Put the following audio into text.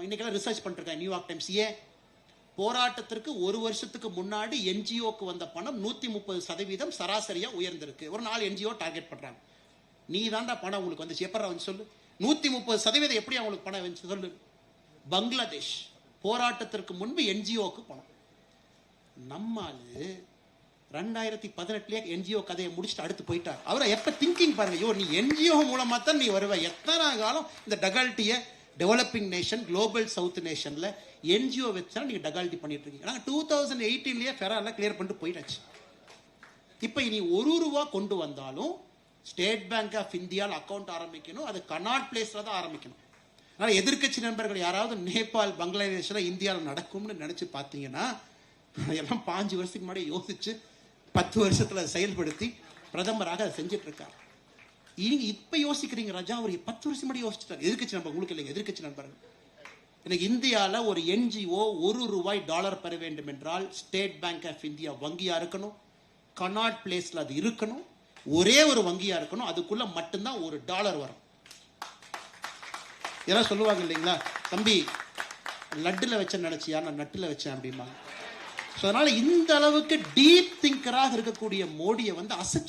போராட்டம் இன்னைக்கெல்லாம் ரிசர்ச் பண்ணிருக்காங்க நியூயார்க் டைம்ஸ். ஏன் போராட்டத்திற்கு ஒரு வருஷத்துக்கு முன்னாடி என்ஜிஓக்கு வந்த பணம் 130% சராசரியா உயர்ந்திருக்கு. ஒரு 4 என்ஜிஓ டார்கெட் பண்றாங்க. நீ தாண்டா பணம் உங்களுக்கு வந்துச்சு, எப்படா வந்து சொல்லு. 130% எப்படி அவங்களுக்கு பணம் வந்து சொல்லு. பங்களாதேஷ் போராட்டத்திற்கு முன்பு என்ஜிஓக்கு பணம். நம்மாலு 2018 என்ஜிஓ கதையை முடிச்சுட்டு அடுத்து போயிட்டார். அவரை எப்ப திங்கிங் பாருங்க, நீ என்ஜிஓ மூலமா தான் நீ வருவ. எத்தனை காலம் இந்த டகால்ட்டிய டெவலப்பிங் நேஷன் குளோபல் சவுத் நேஷன்ல என்ஜிஓ வச்சா நீங்க டகால்ட்டி பண்ணிட்டு இருக்கீங்க. நாங்க 2018 ஃபெரால கிளியர் பண்ணிட்டு போயிட்டாச்சு. இப்ப இனி ₹1 கொண்டு வந்தாலும் ஸ்டேட் பேங்க் ஆஃப் இந்தியாவில் அக்கௌண்ட் ஆரம்பிக்கணும். அது கனாட் பிளேஸ்ல தான் ஆரம்பிக்கணும். அதனால எதிர்கட்சி நண்பர்கள் யாராவது நேபாள் பங்களாதேஷ்ல இந்தியாவில் நடக்கும்னு நினைச்சு பார்த்தீங்கன்னா எல்லாம் 5 வருஷத்துக்கு முன்னாடி யோசிச்சு 10 வருஷத்துல செயல்படுத்தி பிரதமராக அதை செஞ்சுட்டு இருக்காரு. நீங்க இப்ப யோசிக்கிறீங்க ராஜா, அவர் 10 வருஷம் முன்னாடி யோசிச்சுட்டார். எதிர்கட்சி நண்பர் உங்களுக்கு இல்லைங்க, எதிர்கட்சி நண்பர்கள். எனக்கு இந்தியாவில் ஒரு என்ஜிஓ $1 பெற வேண்டும் என்றால் ஸ்டேட் பேங்க் ஆஃப் இந்தியா வங்கியா இருக்கணும், கனாட் பிளேஸ்ல அது இருக்கணும், ஒரே ஒரு வங்கியா இருக்கணும். அதுக்குள்ள மட்டும்தான் $1 வரும். யாராவது சொல்லுவாங்க இல்லைங்களா, தம்பி லட்டுல வச்ச நினைச்சியா, நான் நட்டுல வச்சேன் அப்படிமா. அதனால இந்த அளவுக்கு டீப் திங்கராக இருக்கக்கூடிய மோடியை அசைச்சு